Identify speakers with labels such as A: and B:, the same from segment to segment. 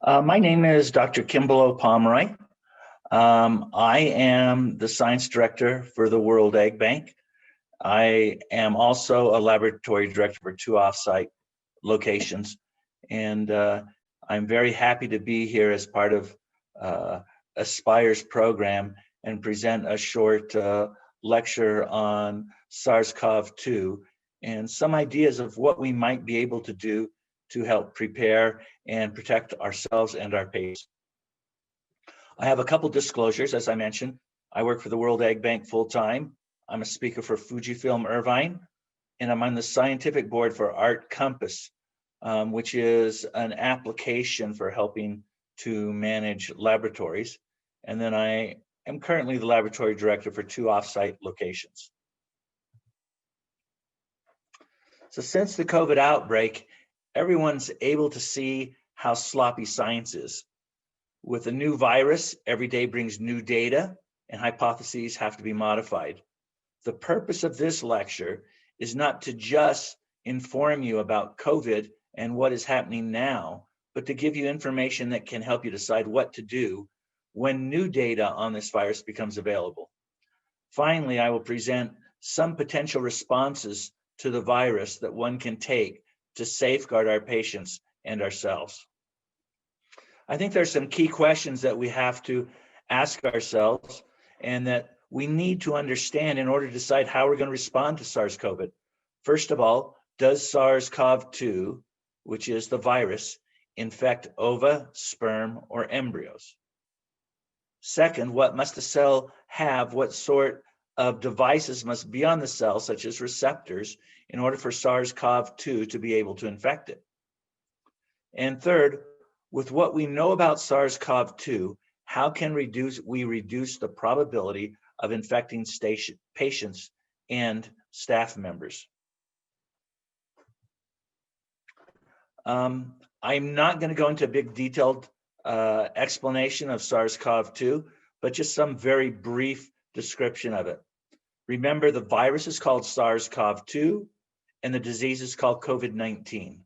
A: My name is Dr. Kimball Pomeroy. I am the science director for the World Egg Bank. I am also a laboratory director for 2 offsite locations, and I'm very happy to be here as part of Aspire's program and present a short lecture on SARS-CoV-2 and some ideas of what we might be able to do to help prepare and protect ourselves and our patients. I have a couple disclosures. As I mentioned, I work for the World Egg Bank full-time. I'm a speaker for Fujifilm Irvine, and I'm on the scientific board for Art Compass, which is an application for helping to manage laboratories. And then I am currently the laboratory director for 2 offsite locations. So since the COVID outbreak, everyone's able to see how sloppy science is. With a new virus, every day brings new data and hypotheses have to be modified. The purpose of this lecture is not to just inform you about COVID and what is happening now, but to give you information that can help you decide what to do when new data on this virus becomes available. Finally, I will present some potential responses to the virus that one can take to safeguard our patients and ourselves. I think there's some key questions that we have to ask ourselves and that we need to understand in order to decide how we're going to respond to SARS-CoV. First of all, does SARS-CoV-2, which is the virus, infect ova, sperm, or embryos? Second, what must a cell have? What sort of devices must be on the cell, such as receptors, in order for SARS-CoV-2 to be able to infect it? And third, with what we know about SARS-CoV-2, how can we reduce the probability of infecting patients and staff members? I'm not going to go into a big detailed explanation of SARS-CoV-2, but just some very brief description of it. Remember, the virus is called SARS-CoV-2 and the disease is called COVID-19.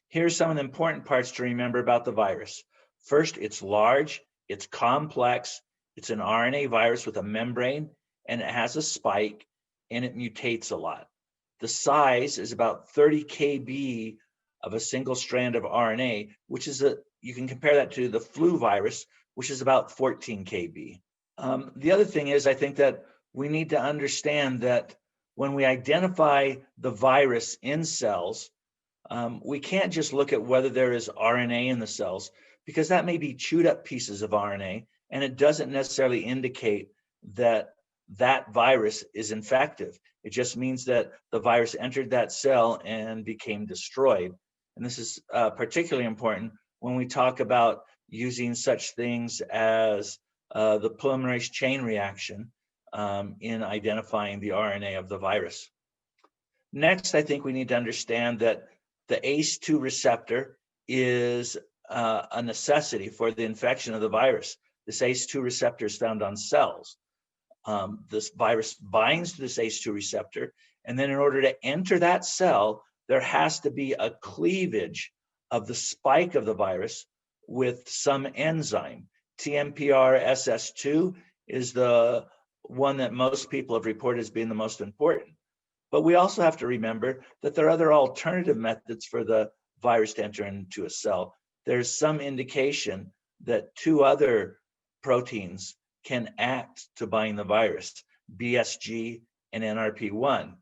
A: Here are some of the important parts to remember about the virus. First, it's large, it's complex, it's an RNA virus with a membrane, and it has a spike, and it mutates a lot. The size is about 30 kb of a single strand of RNA, which is you can compare that to the flu virus, which is about 14 kb. The other thing is, I think that we need to understand that when we identify the virus in cells, we can't just look at whether there is RNA in the cells, because that may be chewed up pieces of RNA, and it doesn't necessarily indicate that that virus is infective. It just means that the virus entered that cell and became destroyed. And this is particularly important when we talk about using such things as the polymerase chain reaction in identifying the RNA of the virus. Next, I think we need to understand that the ACE2 receptor is a necessity for the infection of the virus. This ACE2 receptor is found on cells. This virus binds to this ACE2 receptor, and then in order to enter that cell, there has to be a cleavage of the spike of the virus with some enzyme. TMPRSS2 is the one that most people have reported as being the most important. But we also have to remember that there are other alternative methods for the virus to enter into a cell. There's some indication that 2 other proteins can act to bind the virus, BSG and NRP1,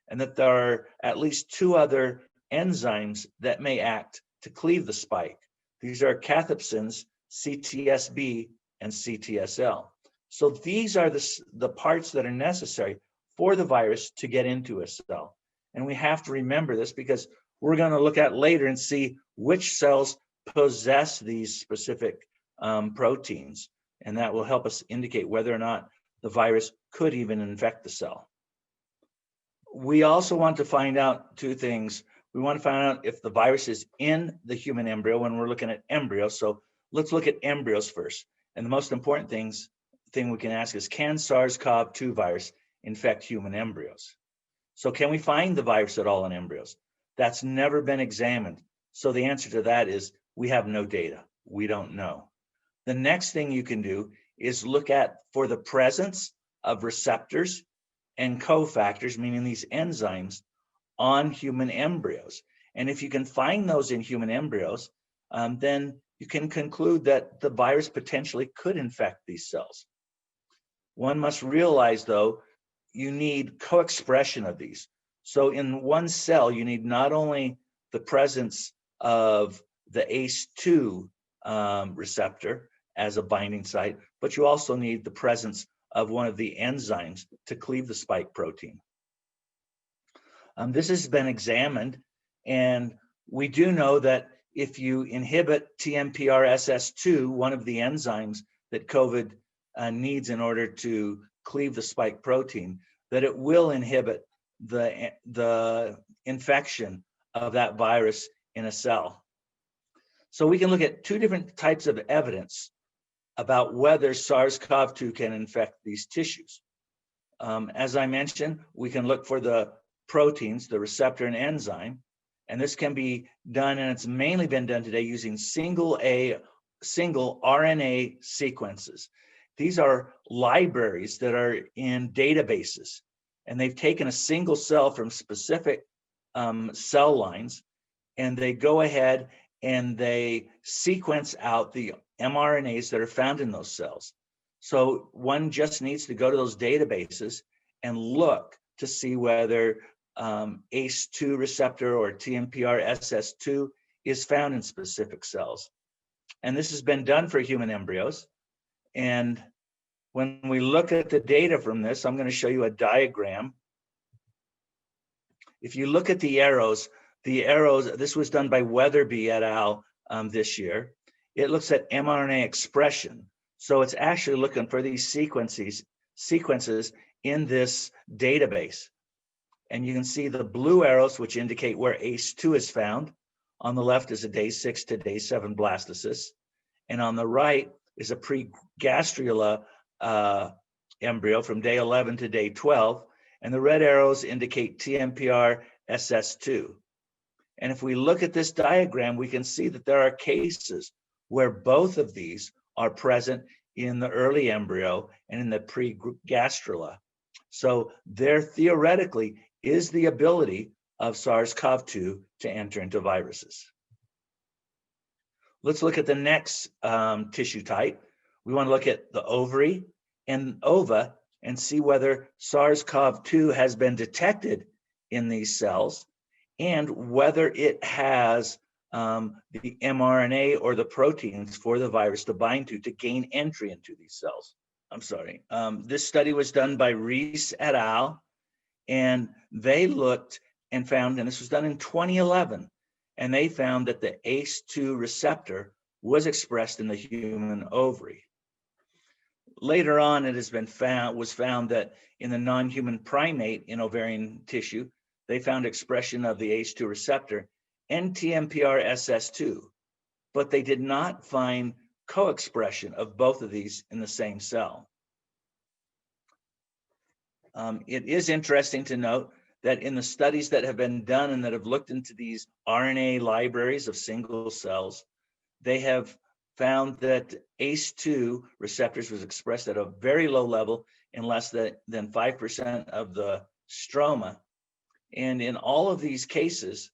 A: and that there are at least 2 other enzymes that may act to cleave the spike. These are cathepsins, CTSB and CTSL. So these are the parts that are necessary for the virus to get into a cell. And we have to remember this because we're going to look at later and see which cells possess these specific proteins. And that will help us indicate whether or not the virus could even infect the cell. We also want to find out 2 things. We want to find out if the virus is in the human embryo when we're looking at embryos. So let's look at embryos first. And the most important thing we can ask is, can SARS-CoV-2 virus infect human embryos? So can we find the virus at all in embryos? That's never been examined. So the answer to that is We have no data. We don't know. The next thing you can do is look at for the presence of receptors and cofactors, meaning these enzymes, on human embryos. And if you can find those in human embryos, then you can conclude that the virus potentially could infect these cells. One must realize, though, you need co-expression of these. So in one cell, you need not only the presence of the ACE2 receptor as a binding site, but you also need the presence of one of the enzymes to cleave the spike protein. This has been examined, and we do know that if you inhibit TMPRSS2, one of the enzymes that COVID needs in order to cleave the spike protein, that it will inhibit the infection of that virus in a cell. So we can look at two different types of evidence about whether SARS-CoV-2 can infect these tissues. As I mentioned, we can look for the proteins, the receptor and enzyme, and this can be done, and it's mainly been done today using single RNA sequences. These are libraries that are in databases, and they've taken a single cell from specific cell lines, and they go ahead and they sequence out the mRNAs that are found in those cells. So one just needs to go to those databases and look to see whether ACE2 receptor or TMPRSS2 is found in specific cells. And this has been done for human embryos. And when we look at the data from this, I'm going to show you a diagram. If you look at the arrows, this was done by Weatherby et al. This year. It looks at mRNA expression. So it's actually looking for these sequences in this database. And you can see the blue arrows, which indicate where ACE2 is found. On the left is a day 6 to day 7 blastocyst. And on the right is a pre-gastrula embryo from day 11 to day 12. And the red arrows indicate TMPRSS2. And if we look at this diagram, we can see that there are cases where both of these are present in the early embryo and in the pre-gastrula. So there theoretically is the ability of SARS-CoV-2 to enter into viruses. Let's look at the next tissue type. We want to look at the ovary and ova and see whether SARS-CoV-2 has been detected in these cells and whether it has the mRNA or the proteins for the virus to bind to gain entry into these cells. I'm sorry. This study was done by Reese et al. And they looked and found, and this was done in 2011, and they found that the ACE2 receptor was expressed in the human ovary. Later on, it was found that in the non-human primate in ovarian tissue, they found expression of the ACE2 receptor and TMPRSS2, but they did not find co-expression of both of these in the same cell. It is interesting to note that in the studies that have been done and that have looked into these RNA libraries of single cells, they have found that ACE2 receptors was expressed at a very low level in less than 5% of the stroma. And in all of these cases,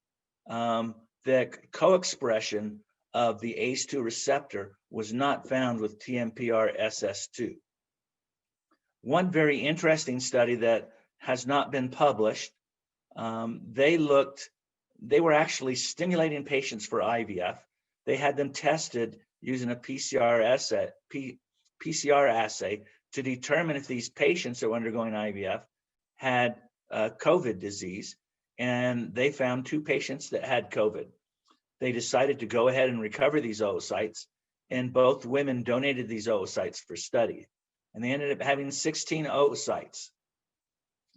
A: the co-expression of the ACE2 receptor was not found with TMPRSS2. One very interesting study that has not been published, they were actually stimulating patients for IVF. They had them tested using a PCR assay to determine if these patients that were undergoing IVF had COVID disease, and they found 2 patients that had COVID. They decided to go ahead and recover these oocytes, and both women donated these oocytes for study. And they ended up having 16 oocytes.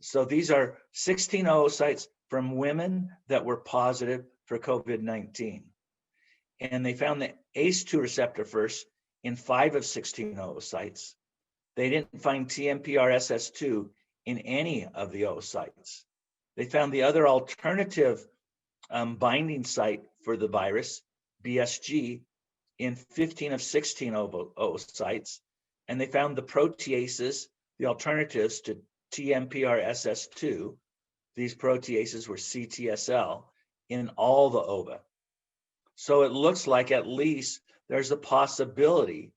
A: So these are 16 oocytes from women that were positive for COVID-19. And they found the ACE2 receptor first in 5 of 16 oocytes. They didn't find TMPRSS2 in any of the oocytes. They found the other alternative binding site for the virus, BSG in 15 of 16 oocytes, and they found the proteases, the alternatives to TMPRSS2, these proteases were CTSL, in all the ova. So it looks like at least there's a possibility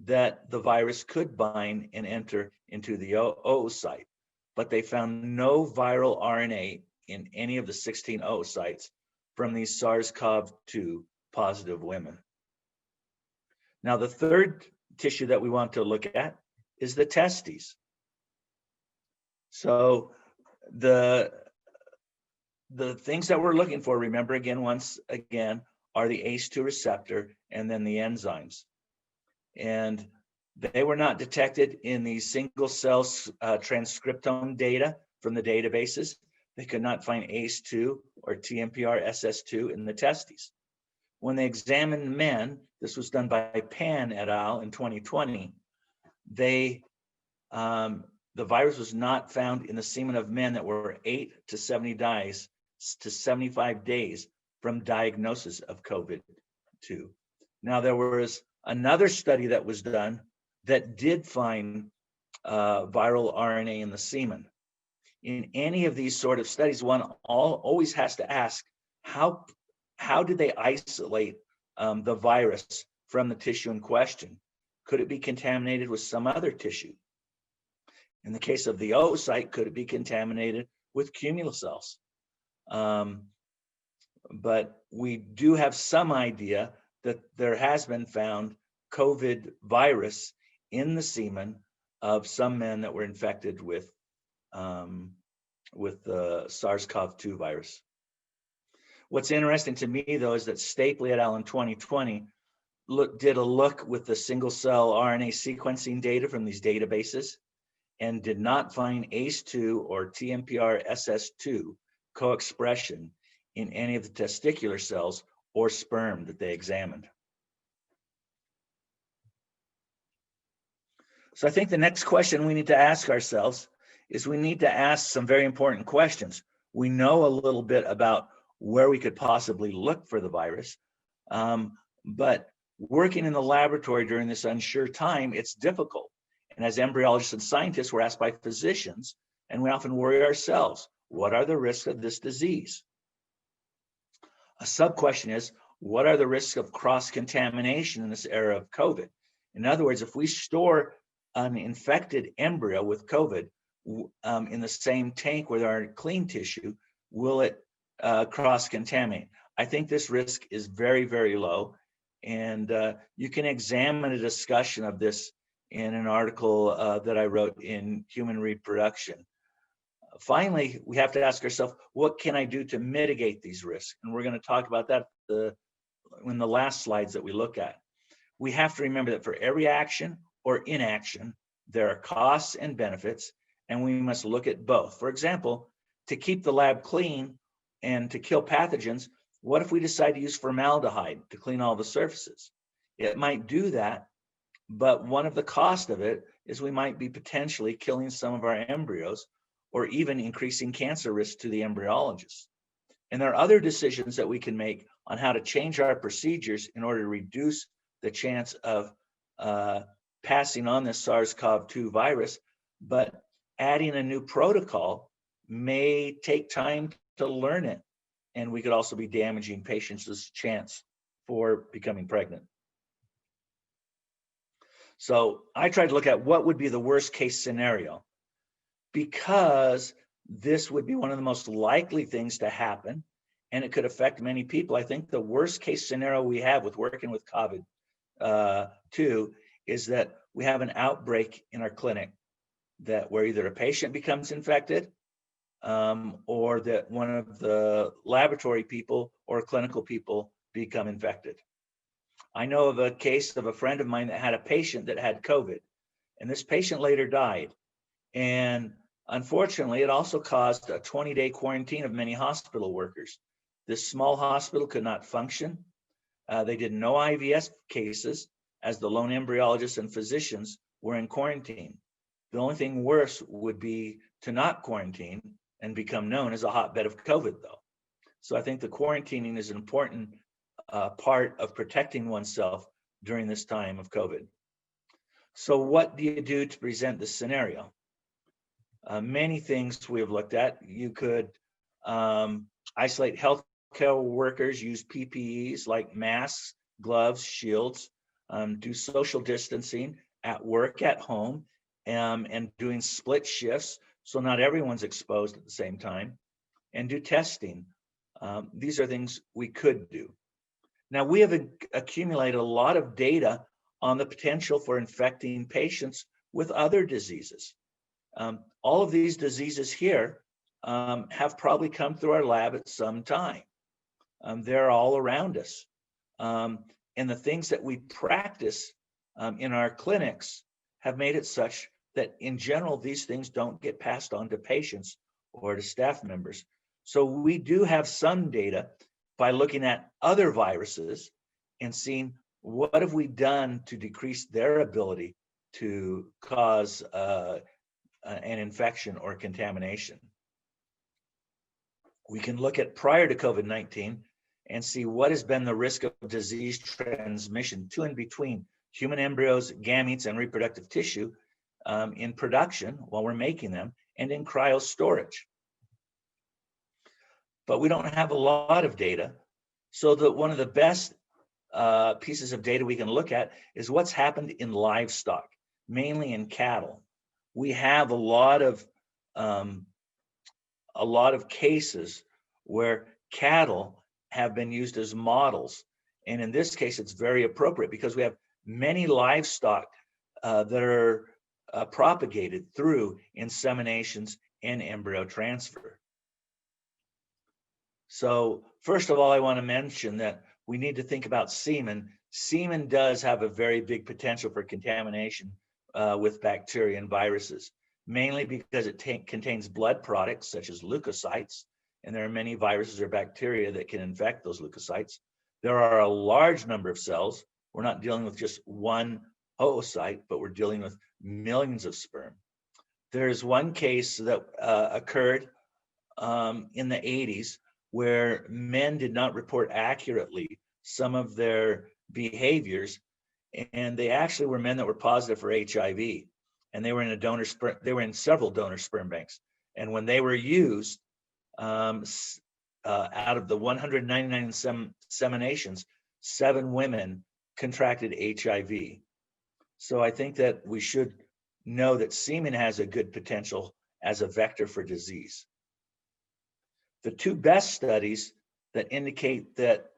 A: that the virus could bind and enter into the oocyte, but they found no viral RNA in any of the 16 oocytes from these SARS-CoV-2 positive women. Now, the third tissue that we want to look at is the testes. So the things that we're looking for, remember again, once again, are the ACE2 receptor and then the enzymes. And they were not detected in the single cell transcriptome data from the databases. They could not find ACE2 or TMPRSS2 in the testes. When they examined men, this was done by Pan et al. In 2020, the virus was not found in the semen of men that were 8 to 75 days from diagnosis of COVID-2. Now, there was another study that was done that did find viral RNA in the semen. In any of these sort of studies, one always has to ask, how did they isolate the virus from the tissue in question? Could it be contaminated with some other tissue? In the case of the oocyte, could it be contaminated with cumulocells? But we do have some idea that there has been found COVID virus in the semen of some men that were infected with the SARS-CoV-2 virus. What's interesting to me, though, is that Stapley et al. In 2020 did a look with the single cell RNA sequencing data from these databases and did not find ACE2 or TMPRSS2 co-expression in any of the testicular cells or sperm that they examined. So I think the next question we need to ask ourselves is we need to ask some very important questions. We know a little bit about where we could possibly look for the virus, but working in the laboratory during this unsure time, it's difficult. And as embryologists and scientists, we're asked by physicians, and we often worry ourselves, what are the risks of this disease? A sub-question is, what are the risks of cross-contamination in this era of COVID? In other words, if we store an infected embryo with COVID in the same tank with our clean tissue, will it cross-contaminate? I think this risk is very, very low. And you can examine a discussion of this in an article that I wrote in Human Reproduction. Finally, we have to ask ourselves, what can I do to mitigate these risks? And we're going to talk about that in the last slides that we look at. We have to remember that for every action or inaction, there are costs and benefits, and we must look at both. For example, to keep the lab clean and to kill pathogens, what if we decide to use formaldehyde to clean all the surfaces? It might do that, but one of the costs of it is we might be potentially killing some of our embryos or even increasing cancer risk to the embryologists. And there are other decisions that we can make on how to change our procedures in order to reduce the chance of passing on this SARS-CoV-2 virus, but adding a new protocol may take time to learn it. And we could also be damaging patients' chance for becoming pregnant. So I tried to look at what would be the worst case scenario, because this would be one of the most likely things to happen, and it could affect many people. I think the worst case scenario we have with working with COVID-2 is that we have an outbreak in our clinic that where either a patient becomes infected or that one of the laboratory people or clinical people become infected. I know of a case of a friend of mine that had a patient that had COVID, and this patient later died. And unfortunately, it also caused a 20-day quarantine of many hospital workers. This small hospital could not function. They did no IVS cases as the lone embryologists and physicians were in quarantine. The only thing worse would be to not quarantine and become known as a hotbed of COVID, though. So I think the quarantining is an important part of protecting oneself during this time of COVID. So what do you do to present this scenario? Many things we have looked at. You could isolate healthcare workers, use PPEs like masks, gloves, shields, do social distancing at work, at home, and doing split shifts so not everyone's exposed at the same time, and do testing. These are things we could do. Now, we have accumulated a lot of data on the potential for infecting patients with other diseases. All of these diseases here have probably come through our lab at some time. They're all around us. And the things that we practice in our clinics have made it such that in general, these things don't get passed on to patients or to staff members. So we do have some data by looking at other viruses and seeing what have we done to decrease their ability to cause an infection or contamination. We can look at prior to COVID-19 and see what has been the risk of disease transmission to and between human embryos, gametes, and reproductive tissue in production while we're making them and in cryo storage. But we don't have a lot of data. So that one of the best pieces of data we can look at is what's happened in livestock, mainly in cattle. We have a lot of cases where cattle have been used as models. And in this case, it's very appropriate because we have many livestock that are propagated through inseminations and embryo transfer. So first of all, I want to mention that we need to think about semen. Semen does have a very big potential for contamination with bacteria and viruses, mainly because it contains blood products such as leukocytes, and there are many viruses or bacteria that can infect those leukocytes. There are a large number of cells. We're not dealing with just one oocyte, but we're dealing with millions of sperm. There's one case that occurred in the 80s where men did not report accurately some of their behaviors, and they actually were men that were positive for HIV, and they were in they were in several donor sperm banks. And when they were used, out of the 199 inseminations, 7 women contracted HIV. So I think that we should know that semen has a good potential as a vector for disease. The 2 best studies that indicate that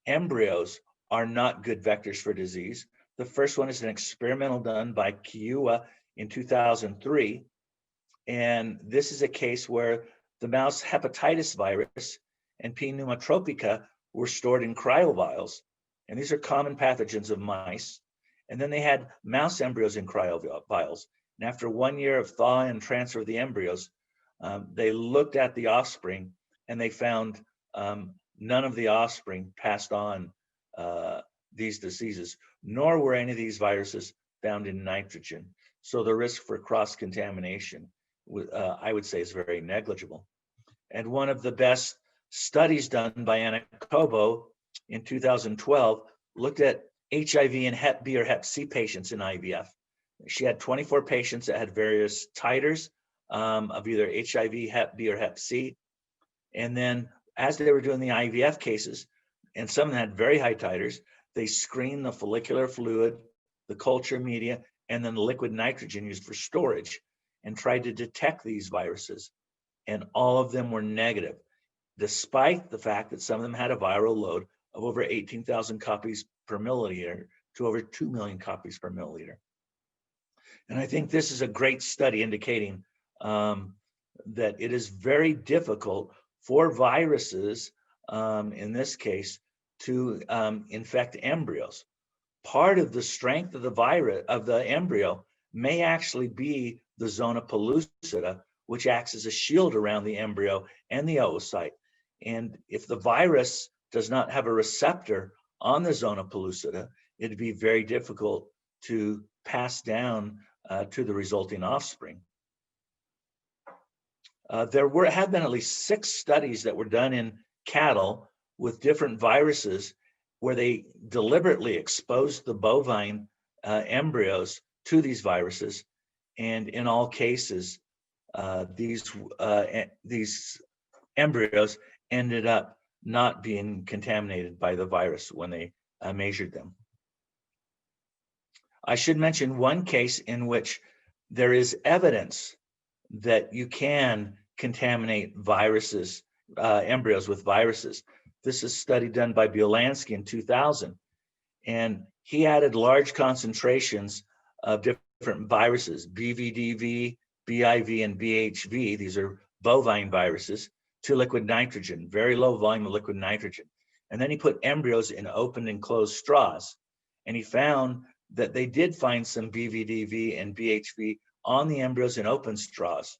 A: embryos are not good vectors for disease. The first one is an experimental done by Kimball in 2003. And this is a case where the mouse hepatitis virus and P. pneumotropica were stored in cryovials. And these are common pathogens of mice. And then they had mouse embryos in cryovials. And after 1 year of thaw and transfer of the embryos, they looked at the offspring and they found none of the offspring passed on these diseases, nor were any of these viruses found in nitrogen. So the risk for cross-contamination, I would say, is very negligible. And one of the best studies done by Anna Cobo in 2012 looked at HIV and Hep B or Hep C patients in IVF. She had 24 patients that had various titers of either HIV, Hep B, or Hep C. And then as they were doing the IVF cases, and some of them had very high titers, they screened the follicular fluid, the culture media, and then the liquid nitrogen used for storage and tried to detect these viruses. And all of them were negative, despite the fact that some of them had a viral load of over 18,000 copies per milliliter to over 2 million copies per milliliter. And I think this is a great study indicating that it is very difficult for viruses, in this case, to infect embryos. Part of the strength of the virus of the embryo may actually be the zona pellucida, which acts as a shield around the embryo and the oocyte. And if the virus does not have a receptor on the zona pellucida, it'd be very difficult to pass down to the resulting offspring. There have been at least 6 studies that were done in cattle with different viruses, where they deliberately exposed the bovine embryos to these viruses. And in all cases, these embryos ended up not being contaminated by the virus when they measured them. I should mention one case in which there is evidence that you can contaminate viruses, embryos with viruses. This is a study done by Bielansky in 2000, and he added large concentrations of different viruses, BVDV, BIV, and BHV. These are bovine viruses, to liquid nitrogen, very low volume of liquid nitrogen. And then he put embryos in open and closed straws. And he found that they did find some BVDV and BHV on the embryos in open straws,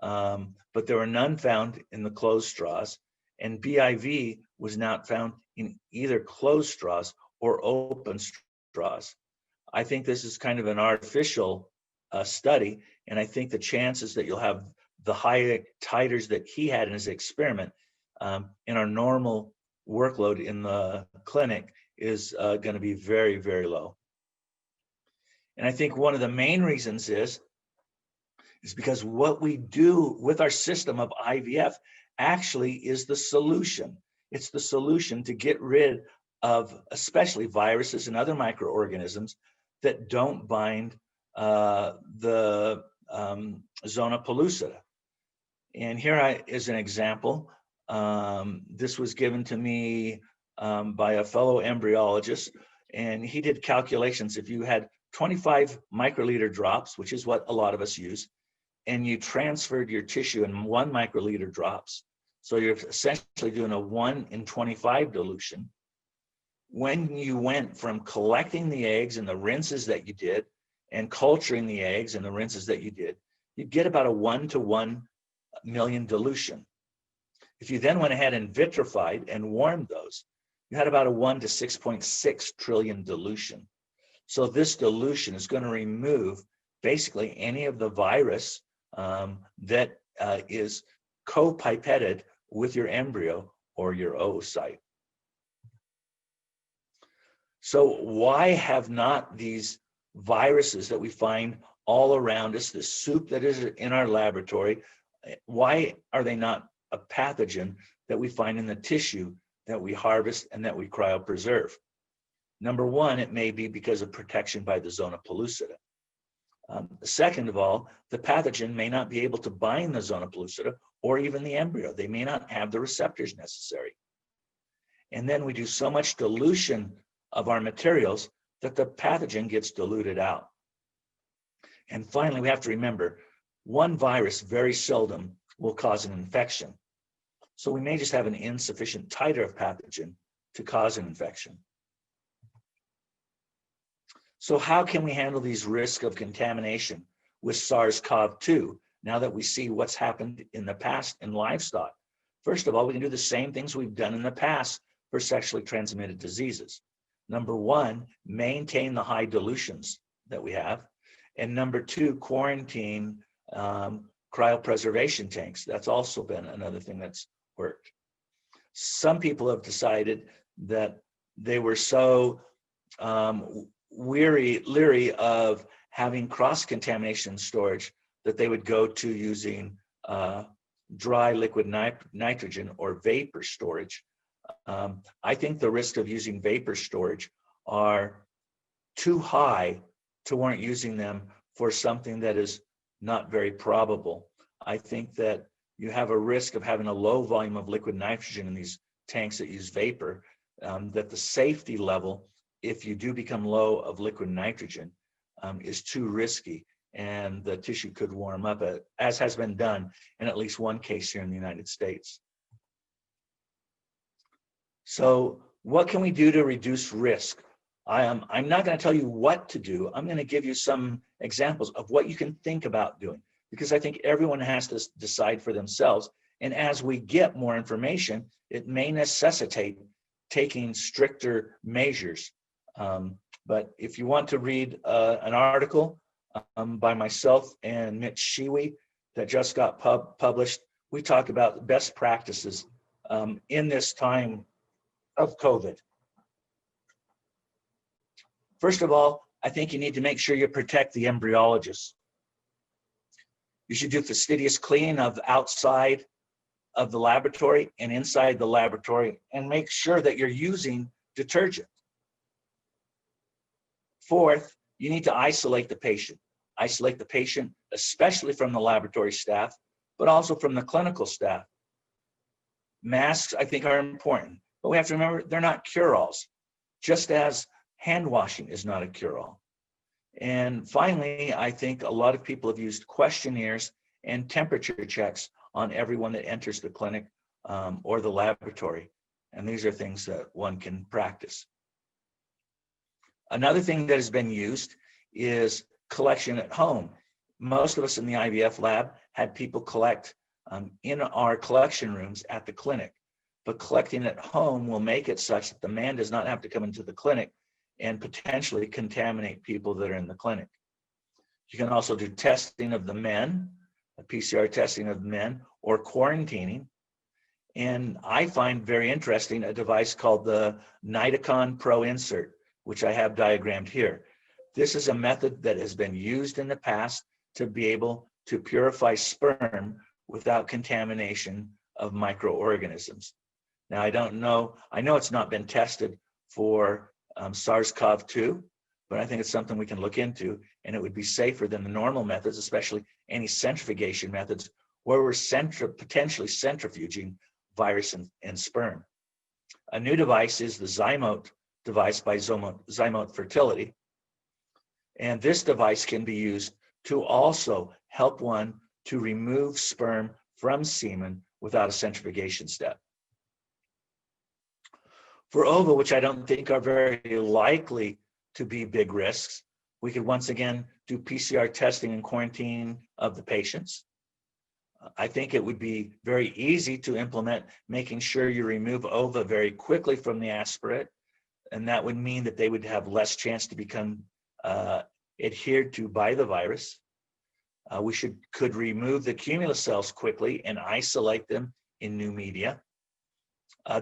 A: but there were none found in the closed straws. And BIV was not found in either closed straws or open straws. I think this is kind of an artificial study, and I think the chances that you'll have the high titers that he had in his experiment in our normal workload in the clinic is going to be very, very low. And I think one of the main reasons is because what we do with our system of IVF actually is the solution. It's the solution to get rid of especially viruses and other microorganisms that don't bind the zona pellucida. And here is an example. This was given to me by a fellow embryologist, and he did calculations. If you had 25 microliter drops, which is what a lot of us use, and you transferred your tissue in 1 microliter drops, so you're essentially doing a 1 in 25 dilution. When you went from collecting the eggs and the rinses that you did and culturing the eggs and the rinses that you did, you'd get about a 1 to 1 million dilution. If you then went ahead and vitrified and warmed those, you had about a 1 to 6.6 trillion dilution. So this dilution is going to remove basically any of the virus that is co-pipetted with your embryo or your oocyte. So why have not these viruses that we find all around us, the soup that is in our laboratory, why are they not a pathogen that we find in the tissue that we harvest and that we cryopreserve? Number one, it may be because of protection by the zona pellucida. Second of all, the pathogen may not be able to bind the zona pellucida or even the embryo. They may not have the receptors necessary. And then we do so much dilution of our materials that the pathogen gets diluted out. And finally, we have to remember, one virus very seldom will cause an infection. So we may just have an insufficient titer of pathogen to cause an infection. So how can we handle these risks of contamination with SARS-CoV-2 now that we see what's happened in the past in livestock? First of all, we can do the same things we've done in the past for sexually transmitted diseases. Number one, maintain the high dilutions that we have. And number two, quarantine cryopreservation tanks. That's also been another thing that's worked. Some people have decided that they were so leery of having cross-contamination storage that they would go to using dry liquid nitrogen or vapor storage. I think the risk of using vapor storage are too high to warrant using them for something that is not very probable. I think that you have a risk of having a low volume of liquid nitrogen in these tanks that use vapor, that the safety level, if you do become low of liquid nitrogen, is too risky, and the tissue could warm up, as has been done in at least one case here in the United States. So what can we do to reduce risk? I'm not going to tell you what to do. I'm going to give you some examples of what you can think about doing, because I think everyone has to decide for themselves. And as we get more information, it may necessitate taking stricter measures. But if you want to read an article by myself and Mitch Shiwi that just got published, we talk about best practices in this time of COVID. First of all, I think you need to make sure you protect the embryologist. You should do fastidious cleaning of outside of the laboratory and inside the laboratory, and make sure that you're using detergent. Fourth, you need to isolate the patient. Isolate the patient, especially from the laboratory staff, but also from the clinical staff. Masks, I think, are important, but we have to remember they're not cure-alls, just as hand washing is not a cure-all. And finally, I think a lot of people have used questionnaires and temperature checks on everyone that enters the clinic or the laboratory. And these are things that one can practice. Another thing that has been used is collection at home. Most of us in the IVF lab had people collect in our collection rooms at the clinic, but collecting at home will make it such that the man does not have to come into the clinic and potentially contaminate people that are in the clinic. You can also do testing of the men, a PCR testing of men, or quarantining. And I find very interesting a device called the Nitacon Pro Insert, which I have diagrammed here. This is a method that has been used in the past to be able to purify sperm without contamination of microorganisms. Now, I know it's not been tested for SARS-CoV-2, but I think it's something we can look into, and it would be safer than the normal methods, especially any centrifugation methods where we're potentially centrifuging virus and sperm. A new device is the Zymote device by Zymote Fertility. And this device can be used to also help one to remove sperm from semen without a centrifugation step. For ova, which I don't think are very likely to be big risks, we could once again do PCR testing and quarantining of the patients. I think it would be very easy to implement, making sure you remove ova very quickly from the aspirate, and that would mean that they would have less chance to become adhered to by the virus. We could remove the cumulus cells quickly and isolate them in new media.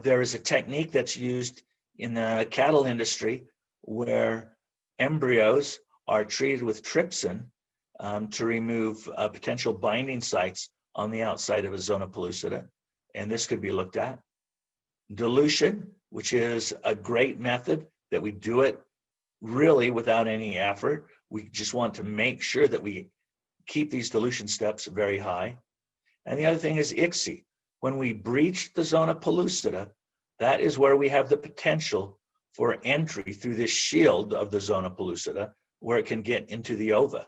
A: There is a technique that's used in the cattle industry where embryos are treated with trypsin to remove potential binding sites on the outside of a zona pellucida, and this could be looked at. Dilution, which is a great method that we do it really without any effort. We just want to make sure that we keep these dilution steps very high. And the other thing is ICSI. When we breach the zona pellucida, that is where we have the potential for entry through this shield of the zona pellucida, where it can get into the ova.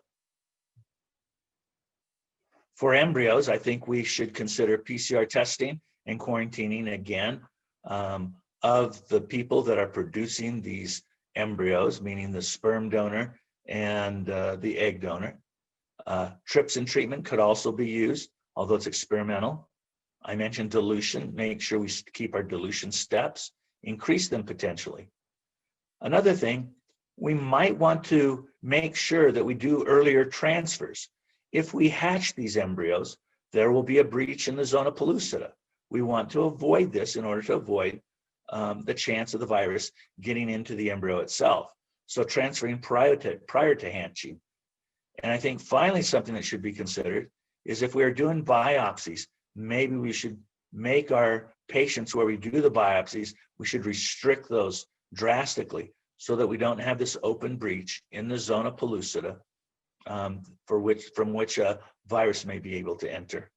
A: For embryos, I think we should consider PCR testing and quarantining again of the people that are producing these embryos, meaning the sperm donor and the egg donor. Trypsin treatment could also be used, although it's experimental. I mentioned dilution. Make sure we keep our dilution steps, increase them potentially. Another thing, we might want to make sure that we do earlier transfers. If we hatch these embryos, there will be a breach in the zona pellucida. We want to avoid this in order to avoid the chance of the virus getting into the embryo itself. So transferring prior to hatching. And I think finally something that should be considered is if we are doing biopsies, maybe we should make our patients where we do the biopsies, we should restrict those drastically so that we don't have this open breach in the zona pellucida from which a virus may be able to enter.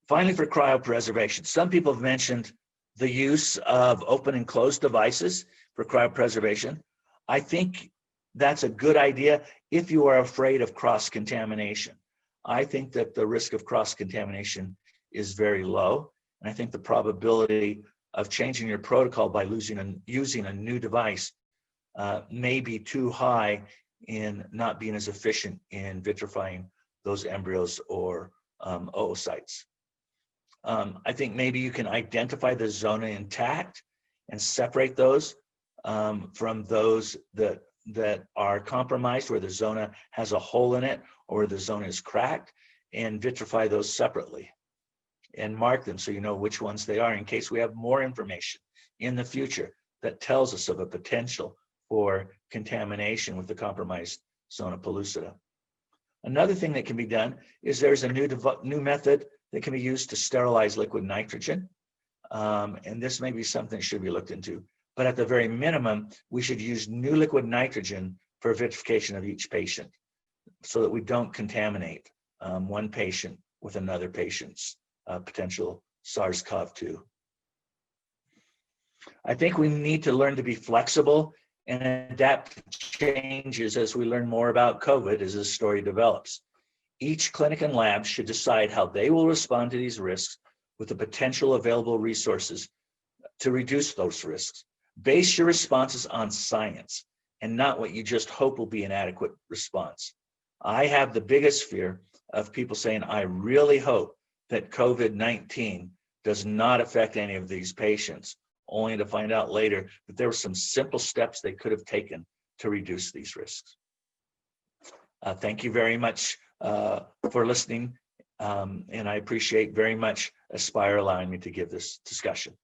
A: Finally, for cryopreservation, some people have mentioned the use of open and closed devices for cryopreservation. I think that's a good idea if you are afraid of cross-contamination. I think that the risk of cross-contamination is very low, and I think the probability of changing your protocol by using a new device may be too high in not being as efficient in vitrifying those embryos or oocytes. I think maybe you can identify the zona intact and separate those from those that are compromised, where the zona has a hole in it or the zona is cracked, and vitrify those separately and mark them so you know which ones they are in case we have more information in the future that tells us of a potential for contamination with the compromised zona pellucida. Another thing that can be done is there's a new method that can be used to sterilize liquid nitrogen. And this may be something that should be looked into. But at the very minimum, we should use new liquid nitrogen for vitrification of each patient so that we don't contaminate one patient with another patient's potential SARS-CoV-2. I think we need to learn to be flexible and adapt to changes as we learn more about COVID as this story develops. Each clinic and lab should decide how they will respond to these risks with the potential available resources to reduce those risks. Base your responses on science and not what you just hope will be an adequate response. I have the biggest fear of people saying, I really hope that COVID-19 does not affect any of these patients, only to find out later that there were some simple steps they could have taken to reduce these risks. Thank you very much for listening, and I appreciate very much Aspire allowing me to give this discussion.